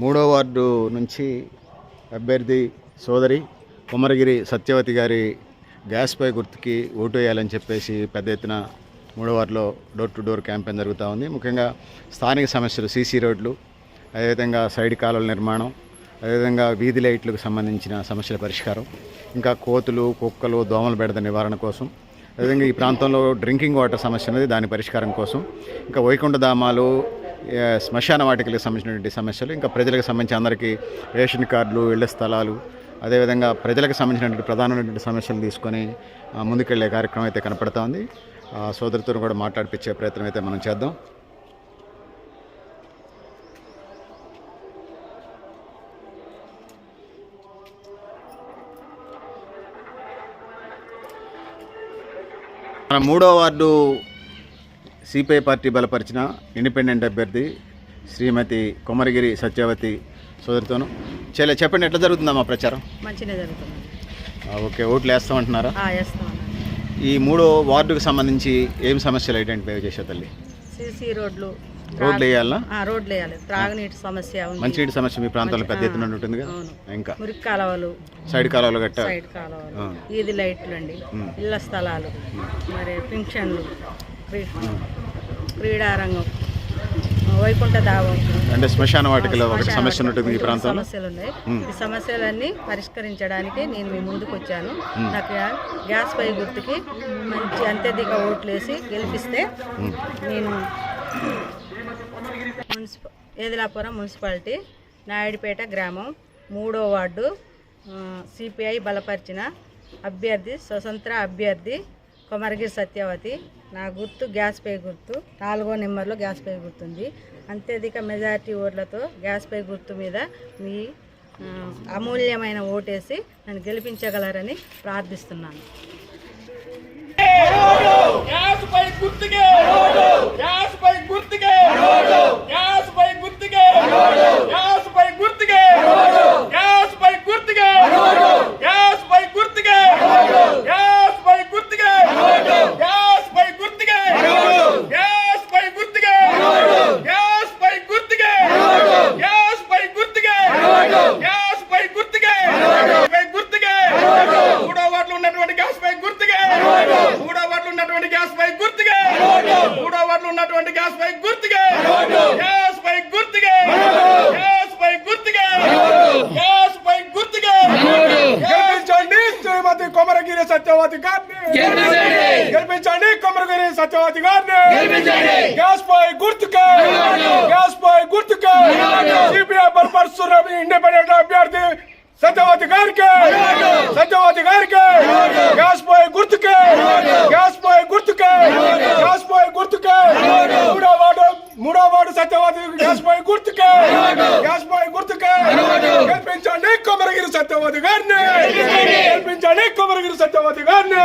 మూడో వార్డు నుంచి అభ్యర్థి సోదరి కొమరగిరి సత్యవతి గారి గ్యాస్పై గుర్తుకి ఓటు వేయాలని చెప్పేసి పెద్ద ఎత్తున మూడో వార్డులో డోర్ టు డోర్ క్యాంపెయిన్ జరుగుతూ ఉంది. ముఖ్యంగా స్థానిక సమస్యలు, సీసీ రోడ్లు, అదేవిధంగా సైడ్ కాలువల నిర్మాణం, అదేవిధంగా వీధి లైట్లకు సంబంధించిన సమస్యల పరిష్కారం, ఇంకా కోతులు, కుక్కలు, దోమల బెడద నివారణ కోసం, అదేవిధంగా ఈ ప్రాంతంలో డ్రింకింగ్ వాటర్ సమస్య ఉన్నది, దాని పరిష్కారం కోసం, ఇంకా వైకుంఠధామాలు, శ్మశాన వాటికలకు సంబంధించినటువంటి సమస్యలు, ఇంకా ప్రజలకు సంబంధించి అందరికీ రేషన్ కార్డులు, ఇళ్ల స్థలాలు, అదేవిధంగా ప్రజలకు సంబంధించినటువంటి ప్రధానమైనటువంటి సమస్యలు తీసుకొని ముందుకెళ్లే కార్యక్రమం అయితే కనపడుతూ ఉంది. సోదరితో కూడా మాట్లాడిపించే ప్రయత్నం అయితే మనం చేద్దాం. మన మూడో వార్డు సిపిఐ పార్టీ బలపరిచిన ఇండిపెండెంట్ అభ్యర్థి శ్రీమతి కొమరగిరి సత్యవతి సోదరితోను చెప్పండి, ఎట్లా జరుగుతుందమ్మా ప్రచారం? మంచిగా జరుగుతుంది. ఓకే, ఓట్లు వేస్తామంటున్నారా? వేస్తామన్నా. ఈ మూడో వార్డుకు సంబంధించి ఏం సమస్యలు ఐడెంటిఫై చేసే తల్లి? సీసీ రోడ్లు వేయాలా? రోడ్లు వేయాలి. త్రాగునీటి సమస్య, మంచినీటి సమస్య మీ ప్రాంతంలో పెద్ద ఎత్తున ఉంటుంది కదా. ఇంకా మురికి కాలువలు, సైడ్ కాలువలు గట్ట, సైడ్ కాలువలు, వీధి లైట్లు అండి, ఇళ్ల స్థలాలు, మరి పింఛన్లు, క్రీడారంగం, వైకుంఠ దావం అంటే శ్మశాన వాటికలో ఒకటి సమస్య ఉంటుంది ఈ ప్రాంతంలో. సమస్యలు ఉన్నాయి. ఈ సమస్యలన్నీ పరిష్కరించడానికి నేను మీ ముందుకు వచ్చాను. నాకు గ్యాస్ పై గుర్తుకి మంచి అత్యధిక ఓట్లు వేసి గెలిపిస్తే నేను ఏదిలాపురం మున్సిపాలిటీ, నాయుడుపేట గ్రామం, మూడో వార్డు సిపిఐ బలపరిచిన అభ్యర్థి, స్వతంత్ర అభ్యర్థి కొమరగిరి సత్యవతి. నా గుర్తు గ్యాస్ పై గుర్తు, 4వ నెంబర్లో గ్యాస్ పై గుర్తుంది. అత్యధిక మెజారిటీ ఓట్లతో గ్యాస్ పై గుర్తు మీద మీ అమూల్యమైన ఓటేసి నన్ను గెలిపించగలరని ప్రార్థిస్తున్నాను. కొమరగిరి సత్యవతి గారిని గెలిపించండి. కొమరగిరి సత్యవతి గారిని గ్యాస్ పై గుర్తుకే, గ్యాస్ పై గుర్తుకే సిపిఐ బలపరుస్తున్న ఇండిపెండెంట్ అభ్యర్థి సత్యవతి గారికి, సత్యవతి గారికి గ్యాస్ పై గుర్తుకే, గ్యాస్ పై గుర్తుకే, గ్యాస్ పై గుర్తుకే మూడో వార్డు సత్యవతి గ్యాస్ పై గుర్తుకే, గ్యాస్ పై గుర్తుకే గెలిపించండి. కొమరగిరి సత్యవతి గారిని గెలిపించండి. కొమరగిరి సత్యవతి గారిని